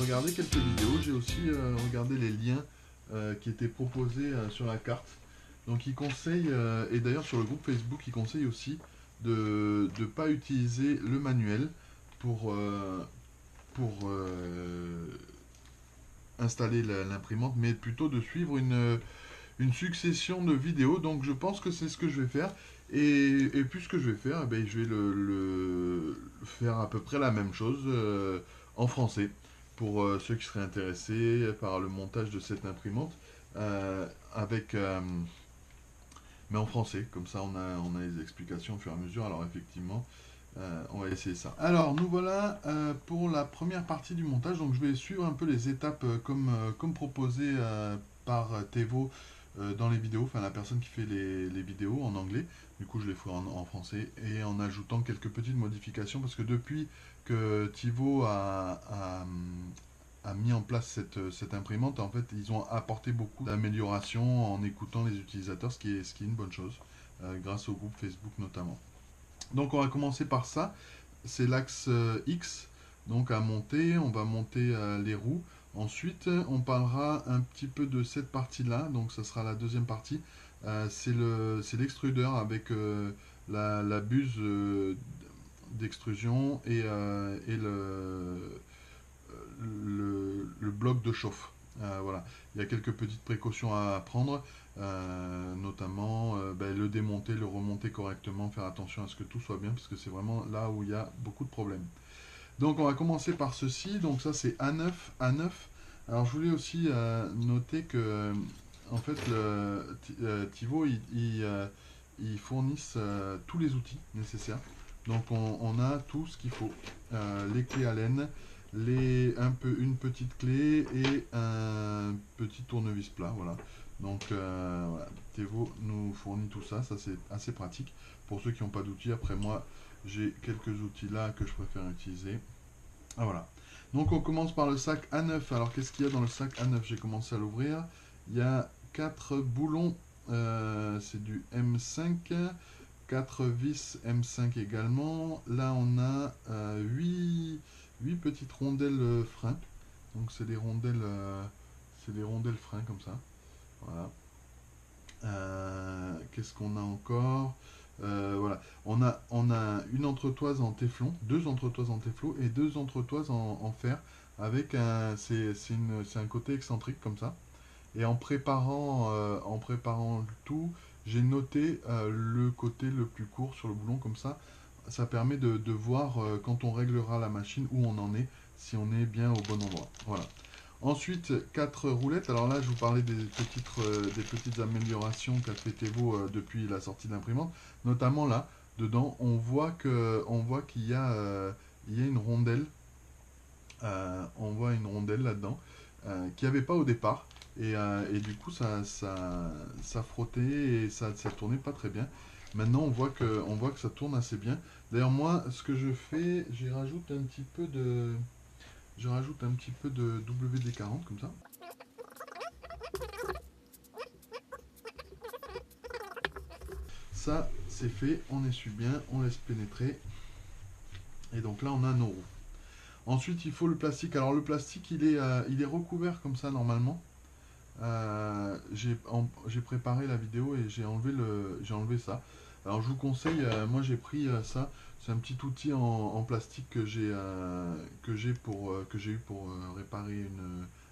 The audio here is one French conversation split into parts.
regardé quelques vidéos, j'ai aussi regardé les liens qui étaient proposés sur la carte. Donc il conseille, et d'ailleurs sur le groupe Facebook, il conseille aussi de ne pas utiliser le manuel pour installer l'imprimante, mais plutôt de suivre une succession de vidéos. Donc je pense que c'est ce que je vais faire. Et puis ce que je vais faire, eh ben, je vais faire à peu près la même chose en français. Pour ceux qui seraient intéressés par le montage de cette imprimante, avec, mais en français, comme ça on a les explications au fur et à mesure. Alors effectivement, on va essayer ça. Alors nous voilà pour la première partie du montage. Donc je vais suivre un peu les étapes comme proposé par Tevo dans les vidéos, enfin la personne qui fait les vidéos en anglais. Du coup je les ferai en français et en ajoutant quelques petites modifications parce que depuis que Tevo a mis en place cette imprimante, en fait ils ont apporté beaucoup d'améliorations en écoutant les utilisateurs, ce qui est une bonne chose, grâce au groupe Facebook notamment. Donc on va commencer par ça, c'est l'axe X, donc à monter, on va monter les roues. Ensuite on parlera un petit peu de cette partie-là, donc ça sera la deuxième partie. C'est l'extrudeur avec la buse d'extrusion et le bloc de chauffe. Voilà. Il y a quelques petites précautions à prendre, notamment le démonter, le remonter correctement, faire attention à ce que tout soit bien, parce que c'est vraiment là où il y a beaucoup de problèmes. Donc on va commencer par ceci, donc ça c'est A9. A9. Alors je voulais aussi noter que en fait Tivo ils fournissent tous les outils nécessaires. Donc on a tout ce qu'il faut. Les clés Allen, une petite clé et un petit tournevis plat. Voilà. Donc voilà. Tevo nous fournit tout ça, ça c'est assez pratique. Pour ceux qui n'ont pas d'outils, après moi j'ai quelques outils là que je préfère utiliser. Ah voilà. Donc on commence par le sac A9. Alors qu'est-ce qu'il y a dans le sac A9? J'ai commencé à l'ouvrir. Il y a 4 boulons, c'est du M5, 4 vis M5 également. Là on a 8 petites rondelles frein. Donc c'est des rondelles frein comme ça. Voilà. Qu'est-ce qu'on a encore? Voilà. On a une entretoise en téflon, deux entretoises en téflon et deux entretoises en fer avec c'est un côté excentrique comme ça. Et en préparant le tout, j'ai noté le côté le plus court sur le boulon comme ça. Ça permet de voir quand on réglera la machine où on en est, si on est bien au bon endroit. Voilà. Ensuite, 4 roulettes. Alors là, je vous parlais des petites améliorations qu'a fait Tevo depuis la sortie de l'imprimante. Notamment là, dedans, il y a une rondelle. On voit une rondelle là-dedans qu'il n'y avait pas au départ. Et du coup, ça frottait et ça tournait pas très bien. Maintenant, on voit que ça tourne assez bien. D'ailleurs, moi, ce que je fais, je rajoute un petit peu de WD-40 comme ça. Ça, c'est fait, on essuie bien, on laisse pénétrer. Et donc là, on a nos roues. Ensuite, il faut le plastique. Alors le plastique, il est recouvert comme ça normalement. J'ai préparé la vidéo et j'ai enlevé ça. Alors je vous conseille, moi j'ai pris ça. C'est un petit outil en plastique que j'ai eu pour réparer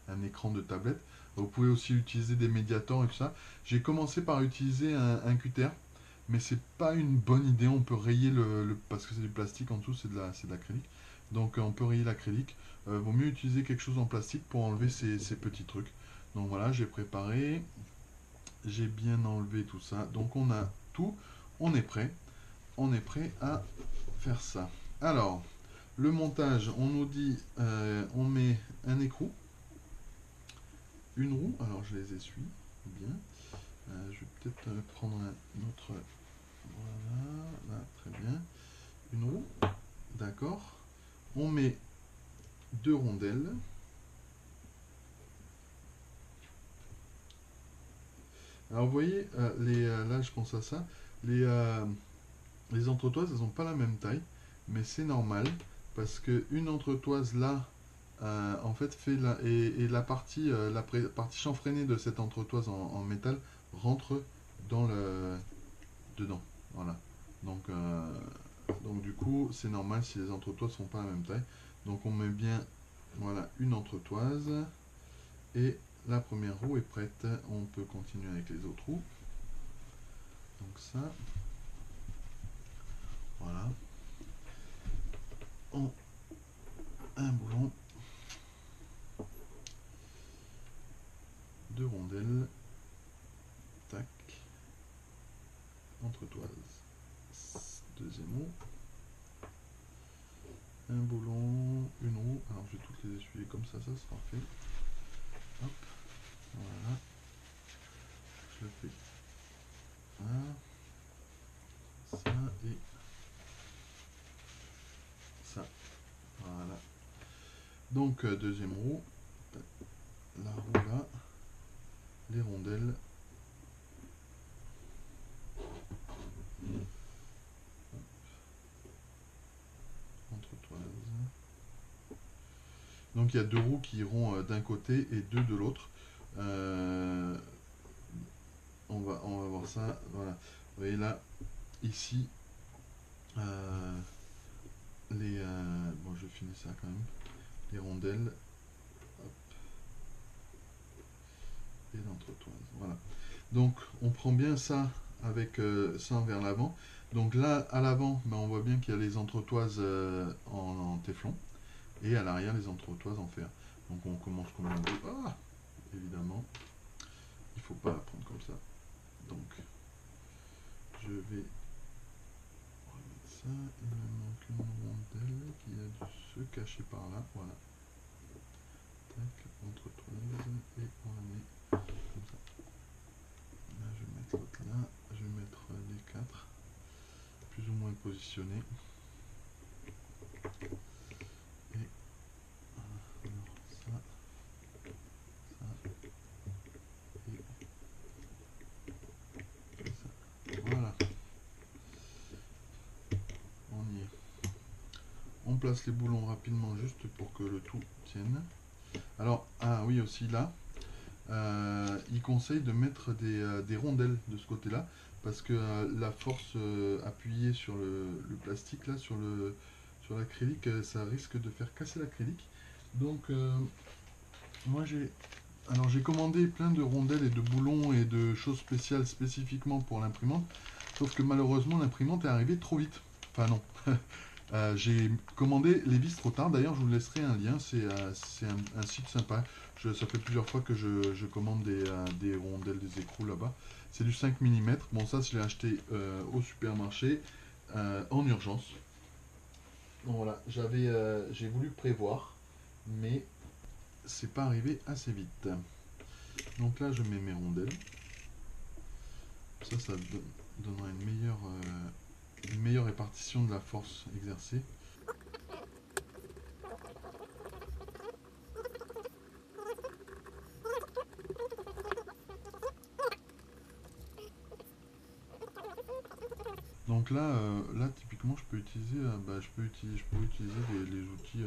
un écran de tablette. Vous pouvez aussi utiliser des médiators et tout ça. J'ai commencé par utiliser un cutter, mais c'est pas une bonne idée. On peut rayer parce que c'est du plastique en dessous, c'est de l'acrylique. Donc on peut rayer l'acrylique. Vaut mieux utiliser quelque chose en plastique pour enlever ces petits trucs. Donc voilà, j'ai préparé, j'ai bien enlevé tout ça. Donc on a tout, on est prêt. On est prêt à faire ça. Alors, le montage, on nous dit, on met un écrou, une roue. Alors je les essuie bien. Je vais peut-être prendre un autre. Voilà, là, très bien. Une roue, d'accord. On met deux rondelles. Alors vous voyez, là je pense à ça, les entretoises elles n'ont pas la même taille, mais c'est normal parce que une entretoise là en fait fait et la partie, partie chanfreinée de cette entretoise en métal rentre dans le dedans. Voilà. Donc, donc du coup, c'est normal si les entretoises sont pas à la même taille. Donc on met bien, voilà, une entretoise et la première roue est prête. On peut continuer avec les autres roues. Donc ça, voilà. Un boulon, deux rondelles, tac, entretoise. Deuxième roue. Un boulon, une roue. Alors je vais toutes les essuyer comme ça sera fait. Hop, voilà. Je fais un, ça et ça. Voilà. Donc deuxième roue, la roue là, les rondelles. Entretoise. Donc il y a deux roues qui iront d'un côté et deux de l'autre. On va voir ça. Voilà. Vous voyez là, ici, bon, je finis ça quand même. Les rondelles. Hop, et l'entretoise. Voilà. Donc on prend bien ça avec ça vers l'avant. Donc là, à l'avant, ben, on voit bien qu'il y a les entretoises en téflon. Et à l'arrière, les entretoises en fer. Donc on commence comme on veut. Ah, évidemment, il ne faut pas la prendre comme ça. Donc, je vais remettre ça. Il me manque une rondelle qui a dû se cacher par là. Voilà. Tac, entretoise. Et on la met comme ça. Là, je vais mettre l'autre là. Je vais mettre les quatre plus ou moins positionnés. Et alors ça, et ça. Voilà. On y est. On place les boulons rapidement juste pour que le tout tienne. Alors, ah oui, aussi là, il conseille de mettre des rondelles de ce côté-là parce que la force appuyée sur le plastique, là, sur l'acrylique, ça risque de faire casser l'acrylique. Donc, moi j'ai commandé plein de rondelles et de boulons et de choses spéciales spécifiquement pour l'imprimante, sauf que malheureusement l'imprimante est arrivée trop vite. Enfin non. J'ai commandé les vis trop tard. D'ailleurs, je vous laisserai un lien. C'est un site sympa. Ça fait plusieurs fois que je commande des rondelles, des écrous là-bas. C'est du 5 mm. Bon, ça, je l'ai acheté au supermarché en urgence. Donc voilà, j'ai voulu prévoir, mais c'est pas arrivé assez vite. Donc là, je mets mes rondelles. Ça donnera une meilleure répartition de la force exercée. Donc là typiquement je peux utiliser, je peux utiliser les outils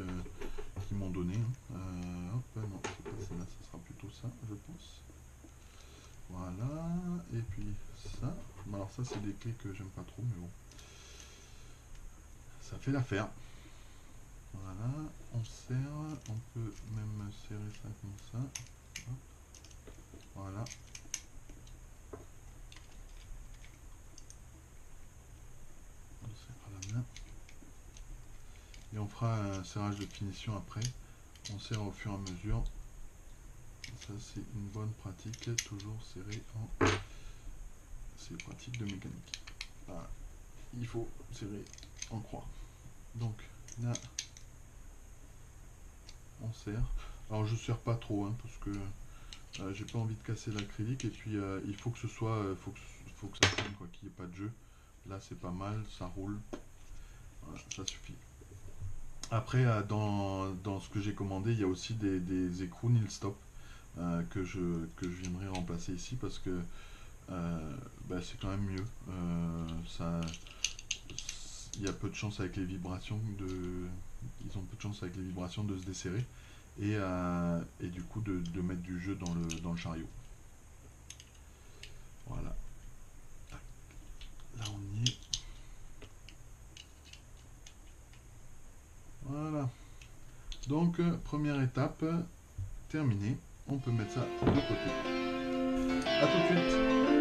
qu'ils m'ont donné. Hop, non, c'est pas celle-là, ça sera plutôt ça, je pense. Voilà, et puis ça. Bon, alors ça c'est des clés que j'aime pas trop, mais bon. Ça fait l'affaire. Voilà, on serre, on peut même serrer ça comme ça. Hop. Voilà. On serre à la main. Et on fera un serrage de finition après. On serre au fur et à mesure. Ça c'est une bonne pratique, toujours serré en... C'est pratique de mécanique. Voilà. Il faut serrer en croix. Donc là, on serre. Alors je serre pas trop hein, parce que j'ai pas envie de casser l'acrylique et puis il faut que ce soit, faut que ça tienne quoi, qu'il n'y ait pas de jeu. Là c'est pas mal, ça roule. Voilà, ça suffit. Après dans ce que j'ai commandé, il y a aussi des écrous nil stop que je viendrai remplacer ici parce que c'est quand même mieux. Il y a peu de chance avec les vibrations ils ont peu de chance avec les vibrations de se desserrer. et du coup de mettre du jeu dans le chariot. Voilà. Là on y est. Voilà. Donc première étape terminée. On peut mettre ça de côté. A tout de suite.